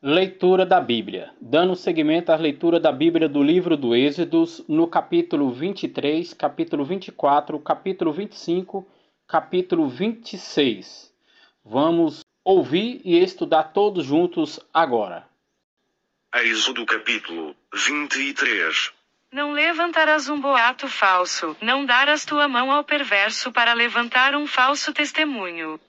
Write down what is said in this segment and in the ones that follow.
Leitura da Bíblia. Dando seguimento à leitura da Bíblia do livro do Êxodos, no capítulo 23, capítulo 24, capítulo 25, capítulo 26. Vamos ouvir e estudar todos juntos agora. Êxodo capítulo 23. Não levantarás um boato falso, não darás tua mão ao perverso para levantar um falso testemunho.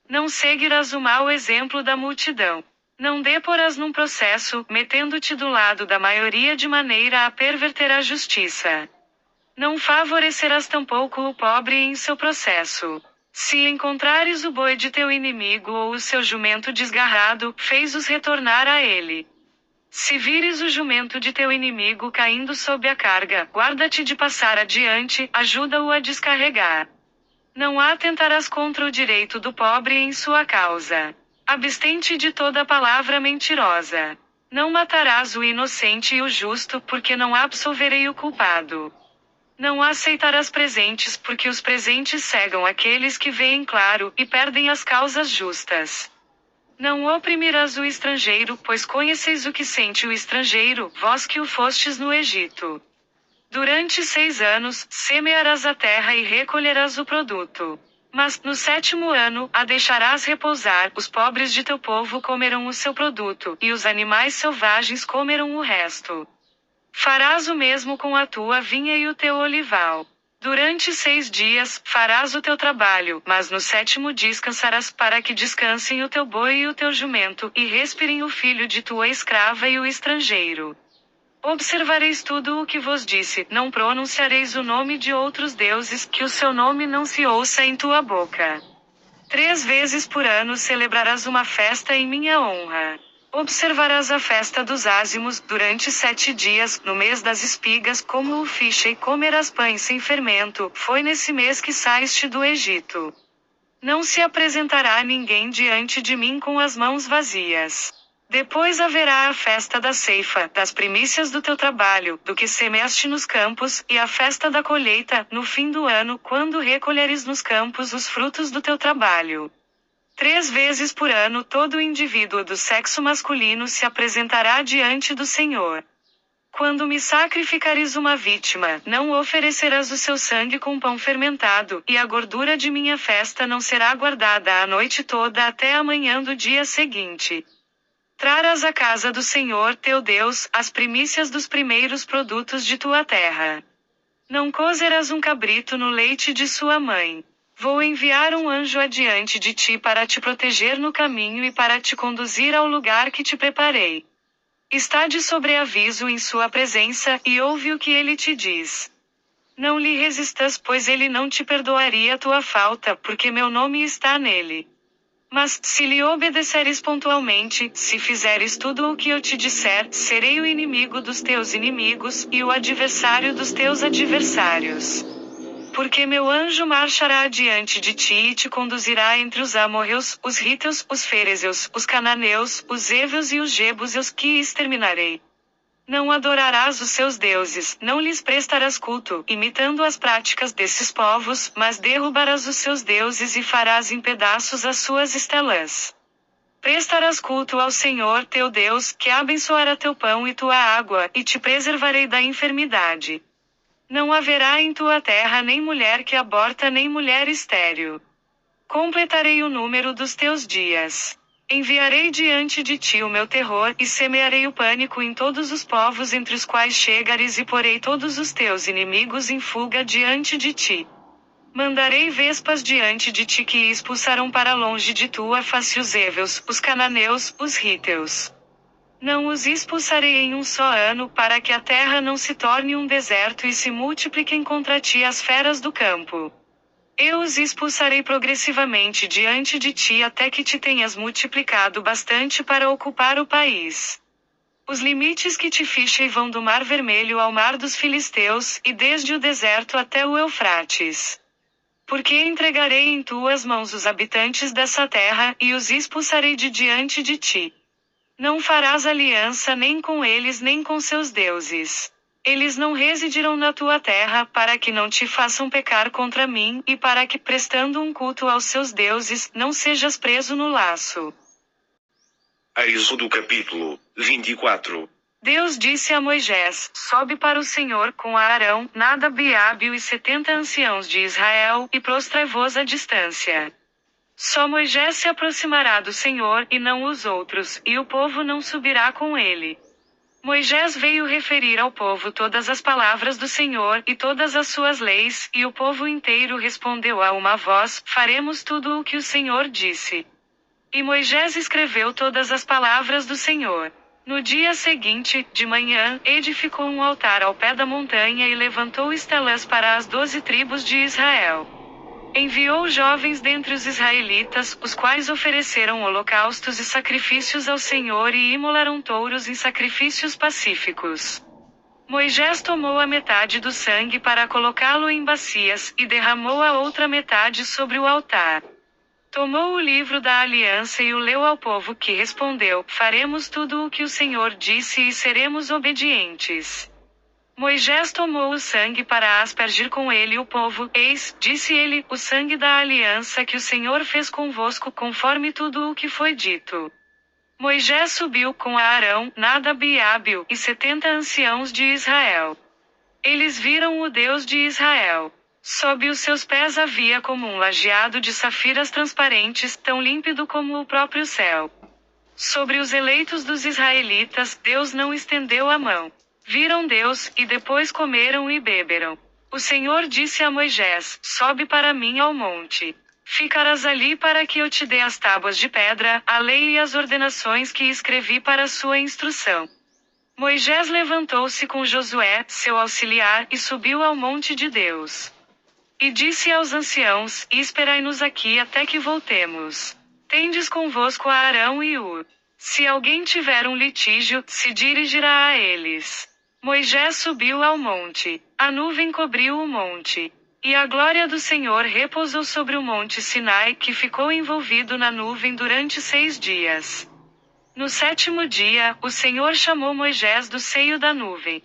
Não seguirás o mau exemplo da multidão. Não deporás num processo, metendo-te do lado da maioria de maneira a perverter a justiça. Não favorecerás tampouco o pobre em seu processo. Se encontrares o boi de teu inimigo ou o seu jumento desgarrado, fez-os retornar a ele. Se vires o jumento de teu inimigo caindo sob a carga, guarda-te de passar adiante, ajuda-o a descarregar. Não atentarás contra o direito do pobre em sua causa. Abstente de toda palavra mentirosa. Não matarás o inocente e o justo, porque não absolverei o culpado. Não aceitarás presentes, porque os presentes cegam aqueles que veem claro, e perdem as causas justas. Não oprimirás o estrangeiro, pois conheceis o que sente o estrangeiro, vós que o fostes no Egito. Durante 6 anos, semearás a terra e recolherás o produto. Mas, no 7º ano, a deixarás repousar, os pobres de teu povo comerão o seu produto, e os animais selvagens comerão o resto. Farás o mesmo com a tua vinha e o teu olival. Durante 6 dias, farás o teu trabalho, mas no 7º descansarás, para que descansem o teu boi e o teu jumento, e respirem o filho de tua escrava e o estrangeiro. Observareis tudo o que vos disse, não pronunciareis o nome de outros deuses, que o seu nome não se ouça em tua boca. 3 vezes por ano celebrarás uma festa em minha honra. Observarás a festa dos ázimos, durante 7 dias, no mês das espigas, como o ficha, e comerás pães sem fermento, foi nesse mês que saíste do Egito. Não se apresentará ninguém diante de mim com as mãos vazias. Depois haverá a festa da ceifa, das primícias do teu trabalho, do que semeaste nos campos, e a festa da colheita, no fim do ano, quando recolheres nos campos os frutos do teu trabalho. 3 vezes por ano todo indivíduo do sexo masculino se apresentará diante do Senhor. Quando me sacrificares uma vítima, não oferecerás o seu sangue com pão fermentado, e a gordura de minha festa não será guardada a noite toda até a manhã do dia seguinte. Trarás à casa do Senhor teu Deus as primícias dos primeiros produtos de tua terra. Não cozerás um cabrito no leite de sua mãe. Vou enviar um anjo adiante de ti para te proteger no caminho e para te conduzir ao lugar que te preparei. Está de sobreaviso em sua presença, e ouve o que ele te diz. Não lhe resistas, pois ele não te perdoaria a tua falta, porque meu nome está nele. Mas, se lhe obedeceres pontualmente, se fizeres tudo o que eu te disser, serei o inimigo dos teus inimigos, e o adversário dos teus adversários. Porque meu anjo marchará adiante de ti e te conduzirá entre os amorreus, os híteus, os ferezeus, os cananeus, os éveus e os jebuseus, que exterminarei. Não adorarás os seus deuses, não lhes prestarás culto, imitando as práticas desses povos, mas derrubarás os seus deuses e farás em pedaços as suas estelas. Prestarás culto ao Senhor teu Deus, que abençoará teu pão e tua água, e te preservarei da enfermidade. Não haverá em tua terra nem mulher que aborta nem mulher estéril. Completarei o número dos teus dias. Enviarei diante de ti o meu terror, e semearei o pânico em todos os povos entre os quais chegares, e porei todos os teus inimigos em fuga diante de ti. Mandarei vespas diante de ti que expulsarão para longe de tua face os éveus, os cananeus, os híteus. Não os expulsarei em um só ano, para que a terra não se torne um deserto e se multipliquem contra ti as feras do campo. Eu os expulsarei progressivamente diante de ti até que te tenhas multiplicado bastante para ocupar o país. Os limites que te fichei vão do Mar Vermelho ao Mar dos Filisteus, e desde o deserto até o Eufrates. Porque entregarei em tuas mãos os habitantes dessa terra, e os expulsarei de diante de ti. Não farás aliança nem com eles nem com seus deuses. Eles não residirão na tua terra, para que não te façam pecar contra mim, e para que, prestando um culto aos seus deuses, não sejas preso no laço. Êxodo capítulo 24. Deus disse a Moisés: Sobe para o Senhor com Arão, Nadab e Abiú e 70 anciãos de Israel, e prostrai-vos à distância. Só Moisés se aproximará do Senhor, e não os outros, e o povo não subirá com ele. Moisés veio referir ao povo todas as palavras do Senhor, e todas as suas leis, e o povo inteiro respondeu a uma voz: Faremos tudo o que o Senhor disse. E Moisés escreveu todas as palavras do Senhor. No dia seguinte, de manhã, edificou um altar ao pé da montanha e levantou estelãs para as 12 tribos de Israel. Enviou jovens dentre os israelitas, os quais ofereceram holocaustos e sacrifícios ao Senhor e imolaram touros em sacrifícios pacíficos. Moisés tomou a metade do sangue para colocá-lo em bacias, e derramou a outra metade sobre o altar. Tomou o livro da aliança e o leu ao povo, que respondeu: Faremos tudo o que o Senhor disse e seremos obedientes. Moisés tomou o sangue para aspergir com ele o povo. Eis, disse ele, o sangue da aliança que o Senhor fez convosco, conforme tudo o que foi dito. Moisés subiu com Arão, Nadab e Abiú, e 70 anciãos de Israel. Eles viram o Deus de Israel. Sob os seus pés havia como um lajeado de safiras transparentes, tão límpido como o próprio céu. Sobre os eleitos dos israelitas, Deus não estendeu a mão. Viram Deus, e depois comeram e beberam. O Senhor disse a Moisés: Sobe para mim ao monte. Ficarás ali para que eu te dê as tábuas de pedra, a lei e as ordenações que escrevi para sua instrução. Moisés levantou-se com Josué, seu auxiliar, e subiu ao monte de Deus. E disse aos anciãos: Esperai-nos aqui até que voltemos. Tendes convosco a Arão e Hur. Se alguém tiver um litígio, se dirigirá a eles. Moisés subiu ao monte. A nuvem cobriu o monte. E a glória do Senhor repousou sobre o monte Sinai, que ficou envolvido na nuvem durante 6 dias. No 7º dia, o Senhor chamou Moisés do seio da nuvem.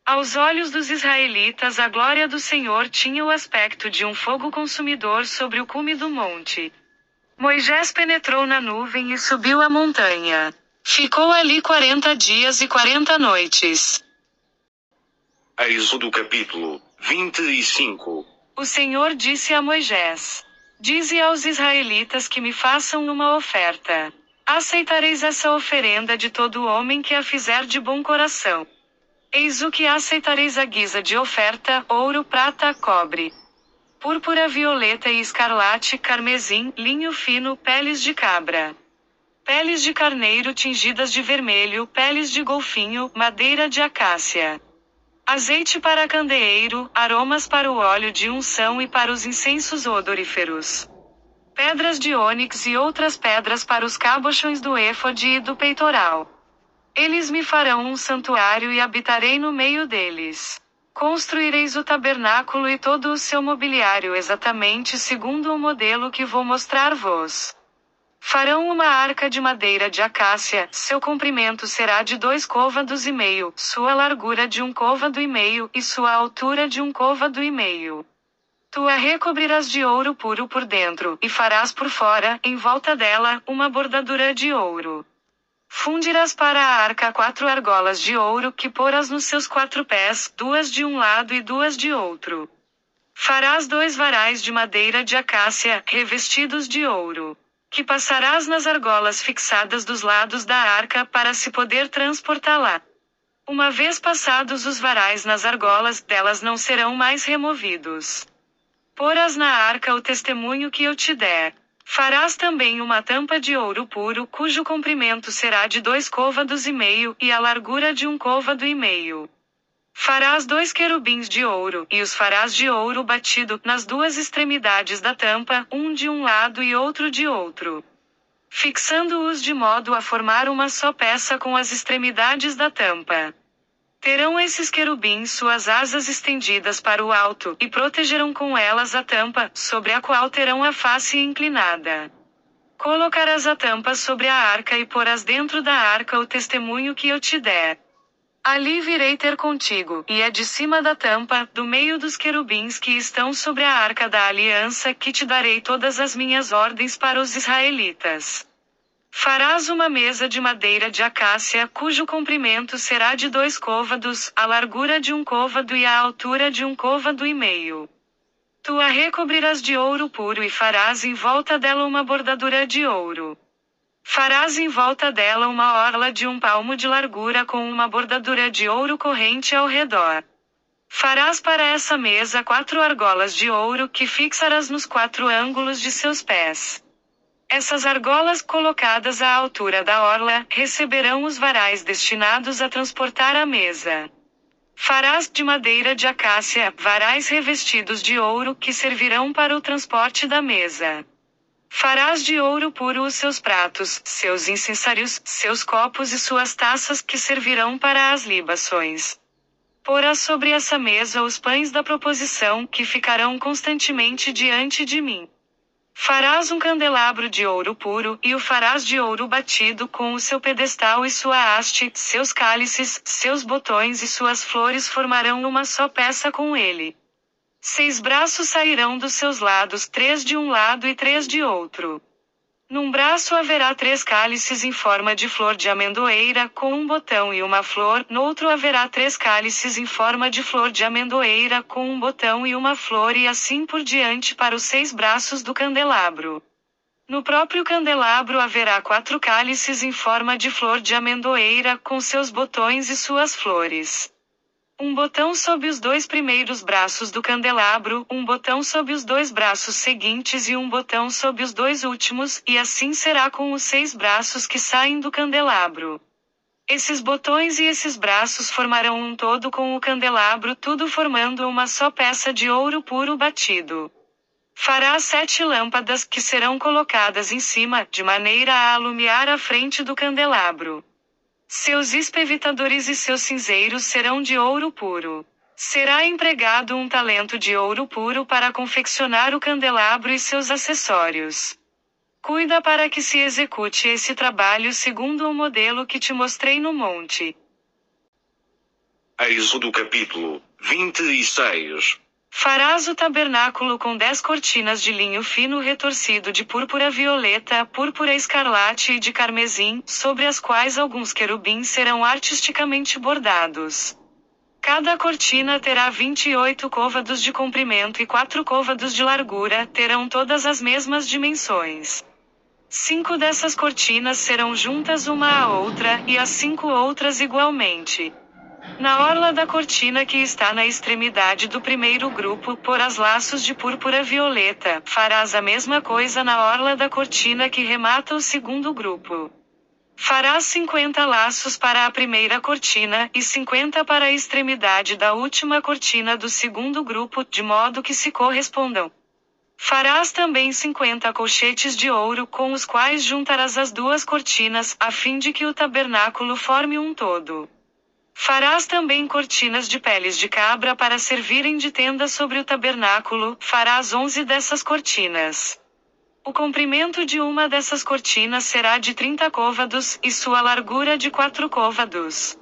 Aos olhos dos israelitas, a glória do Senhor tinha o aspecto de um fogo consumidor sobre o cume do monte. Moisés penetrou na nuvem e subiu a montanha. Ficou ali 40 dias e 40 noites. Êxodo capítulo 25. O Senhor disse a Moisés: Dize aos israelitas que me façam uma oferta. Aceitareis essa oferenda de todo homem que a fizer de bom coração. Eis o que aceitareis à guisa de oferta: ouro, prata, cobre, púrpura, violeta e escarlate, carmesim, linho fino, peles de cabra, peles de carneiro tingidas de vermelho, peles de golfinho, madeira de acácia, azeite para candeeiro, aromas para o óleo de unção e para os incensos odoríferos, pedras de ônix e outras pedras para os cabochões do éfode e do peitoral. Eles me farão um santuário e habitarei no meio deles. Construireis o tabernáculo e todo o seu mobiliário exatamente segundo o modelo que vou mostrar-vos. Farão uma arca de madeira de acácia, seu comprimento será de 2 côvados e meio, sua largura de 1 côvado e meio, e sua altura de 1 côvado e meio. Tu a recobrirás de ouro puro por dentro, e farás por fora, em volta dela, uma bordadura de ouro. Fundirás para a arca 4 argolas de ouro, que porás nos seus 4 pés, 2 de um lado e 2 de outro. Farás 2 varais de madeira de acácia, revestidos de ouro, que passarás nas argolas fixadas dos lados da arca para se poder transportá-la. Uma vez passados os varais nas argolas, delas não serão mais removidos. Porás na arca o testemunho que eu te der. Farás também uma tampa de ouro puro, cujo comprimento será de 2 côvados e meio, e a largura de 1 côvado e meio. Farás 2 querubins de ouro, e os farás de ouro batido, nas 2 extremidades da tampa, um de um lado e outro de outro, fixando-os de modo a formar uma só peça com as extremidades da tampa. Terão esses querubins suas asas estendidas para o alto, e protegerão com elas a tampa, sobre a qual terão a face inclinada. Colocarás a tampa sobre a arca e porás dentro da arca o testemunho que eu te der. Ali virei ter contigo, e é de cima da tampa, do meio dos querubins que estão sobre a arca da aliança, que te darei todas as minhas ordens para os israelitas. Farás uma mesa de madeira de acácia, cujo comprimento será de 2 côvados, a largura de 1 côvado e a altura de 1 côvado e meio. Tu a recobrirás de ouro puro e farás em volta dela uma bordadura de ouro. Farás em volta dela uma orla de 1 palmo de largura com uma bordadura de ouro corrente ao redor. Farás para essa mesa 4 argolas de ouro que fixarás nos 4 ângulos de seus pés. Essas argolas, colocadas à altura da orla, receberão os varais destinados a transportar a mesa. Farás de madeira de acácia varais revestidos de ouro que servirão para o transporte da mesa. Farás de ouro puro os seus pratos, seus incensários, seus copos e suas taças que servirão para as libações. Porás sobre essa mesa os pães da proposição que ficarão constantemente diante de mim. Farás um candelabro de ouro puro, e o farás de ouro batido com o seu pedestal e sua haste, seus cálices, seus botões e suas flores formarão uma só peça com ele. 6 braços sairão dos seus lados, 3 de um lado e 3 de outro. Num braço haverá 3 cálices em forma de flor de amendoeira, com um botão e uma flor, no outro haverá 3 cálices em forma de flor de amendoeira, com um botão e uma flor e assim por diante para os 6 braços do candelabro. No próprio candelabro haverá 4 cálices em forma de flor de amendoeira, com seus botões e suas flores. Um botão sob os 2 primeiros braços do candelabro, um botão sob os 2 braços seguintes e um botão sob os 2 últimos, e assim será com os 6 braços que saem do candelabro. Esses botões e esses braços formarão um todo com o candelabro, tudo formando uma só peça de ouro puro batido. Farás 7 lâmpadas que serão colocadas em cima, de maneira a alumiar a frente do candelabro. Seus espevitadores e seus cinzeiros serão de ouro puro. Será empregado 1 talento de ouro puro para confeccionar o candelabro e seus acessórios. Cuida para que se execute esse trabalho segundo o modelo que te mostrei no monte. Êxodo capítulo 26. Farás o tabernáculo com 10 cortinas de linho fino retorcido de púrpura violeta, púrpura escarlate e de carmesim, sobre as quais alguns querubins serão artisticamente bordados. Cada cortina terá 28 côvados de comprimento e 4 côvados de largura, terão todas as mesmas dimensões. 5 dessas cortinas serão juntas uma à outra, e as 5 outras igualmente. Na orla da cortina que está na extremidade do primeiro grupo, porás laços de púrpura violeta, farás a mesma coisa na orla da cortina que remata o segundo grupo. Farás 50 laços para a primeira cortina, e 50 para a extremidade da última cortina do segundo grupo, de modo que se correspondam. Farás também 50 colchetes de ouro com os quais juntarás as 2 cortinas, a fim de que o tabernáculo forme um todo. Farás também cortinas de peles de cabra para servirem de tenda sobre o tabernáculo, farás 11 dessas cortinas. O comprimento de uma dessas cortinas será de 30 côvados, e sua largura de 4 côvados.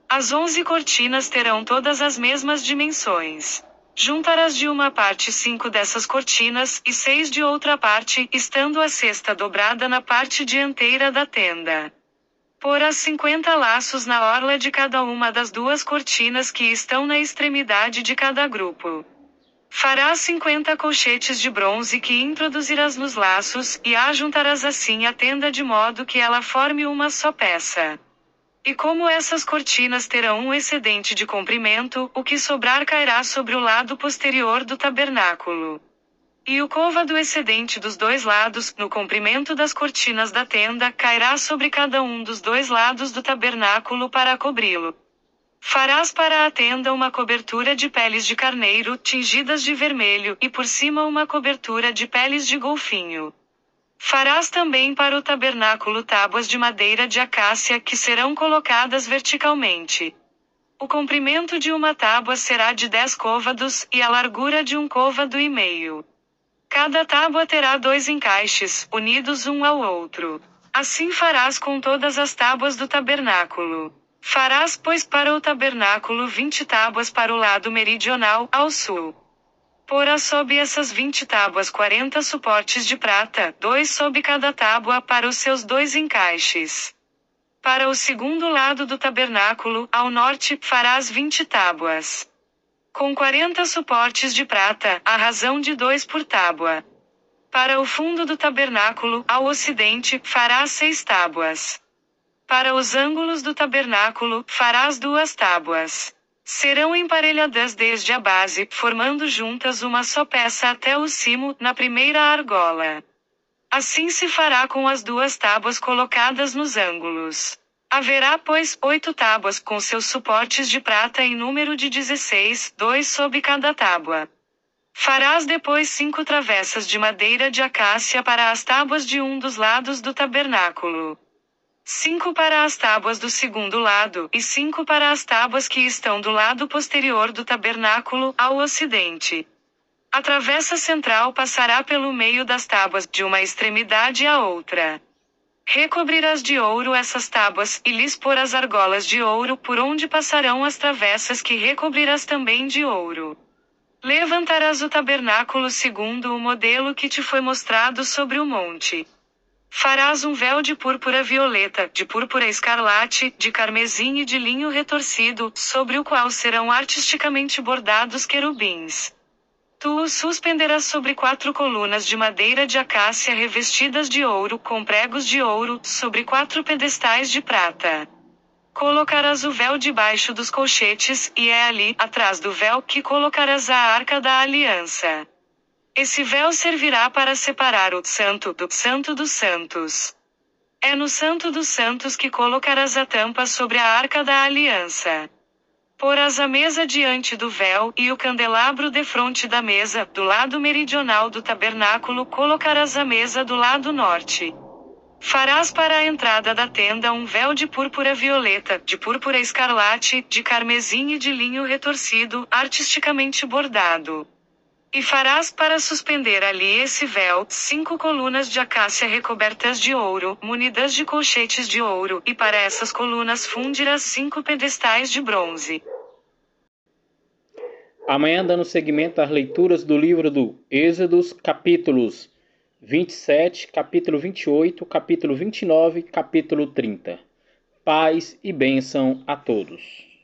As 11 cortinas terão todas as mesmas dimensões. Juntarás de uma parte 5 dessas cortinas, e 6 de outra parte, estando a cesta dobrada na parte dianteira da tenda. Porás 50 laços na orla de cada uma das 2 cortinas que estão na extremidade de cada grupo. Farás 50 colchetes de bronze que introduzirás nos laços, e ajuntarás assim a tenda de modo que ela forme uma só peça. E como essas cortinas terão um excedente de comprimento, o que sobrar cairá sobre o lado posterior do tabernáculo. E o côvado excedente dos 2 lados, no comprimento das cortinas da tenda, cairá sobre cada um dos 2 lados do tabernáculo para cobri-lo. Farás para a tenda uma cobertura de peles de carneiro, tingidas de vermelho, e por cima uma cobertura de peles de golfinho. Farás também para o tabernáculo tábuas de madeira de acácia que serão colocadas verticalmente. O comprimento de uma tábua será de 10 côvados, e a largura de 1 côvado e meio. Cada tábua terá 2 encaixes, unidos um ao outro. Assim farás com todas as tábuas do tabernáculo. Farás, pois, para o tabernáculo 20 tábuas para o lado meridional, ao sul. Porá sob essas 20 tábuas 40 suportes de prata, 2 sob cada tábua para os seus 2 encaixes. Para o segundo lado do tabernáculo, ao norte, farás 20 tábuas. Com 40 suportes de prata, à razão de 2 por tábua. Para o fundo do tabernáculo, ao ocidente, farás 6 tábuas. Para os ângulos do tabernáculo, farás 2 tábuas. Serão emparelhadas desde a base, formando juntas uma só peça até o cimo, na primeira argola. Assim se fará com as 2 tábuas colocadas nos ângulos. Haverá, pois, 8 tábuas com seus suportes de prata em número de 16, 2 sob cada tábua. Farás depois 5 travessas de madeira de acácia para as tábuas de um dos lados do tabernáculo. 5 para as tábuas do segundo lado, e 5 para as tábuas que estão do lado posterior do tabernáculo, ao ocidente. A travessa central passará pelo meio das tábuas, de uma extremidade à outra. Recobrirás de ouro essas tábuas, e lhes porás argolas de ouro, por onde passarão as travessas que recobrirás também de ouro. Levantarás o tabernáculo segundo o modelo que te foi mostrado sobre o monte. Farás um véu de púrpura violeta, de púrpura escarlate, de carmesim e de linho retorcido, sobre o qual serão artisticamente bordados querubins. Tu o suspenderás sobre 4 colunas de madeira de acácia revestidas de ouro, com pregos de ouro, sobre 4 pedestais de prata. Colocarás o véu debaixo dos colchetes, e é ali, atrás do véu, que colocarás a arca da aliança. Esse véu servirá para separar o santo do santo dos santos. É no santo dos santos que colocarás a tampa sobre a arca da aliança. Porás a mesa diante do véu, e o candelabro defronte da mesa, do lado meridional do tabernáculo colocarás a mesa do lado norte. Farás para a entrada da tenda um véu de púrpura violeta, de púrpura escarlate, de carmesim e de linho retorcido, artisticamente bordado. E farás para suspender ali esse véu, 5 colunas de acácia recobertas de ouro, munidas de colchetes de ouro, e para essas colunas fundirás 5 pedestais de bronze. Amanhã, dando seguimento às leituras do livro do Êxodos, capítulos 27, capítulo 28, capítulo 29, capítulo 30. Paz e bênção a todos.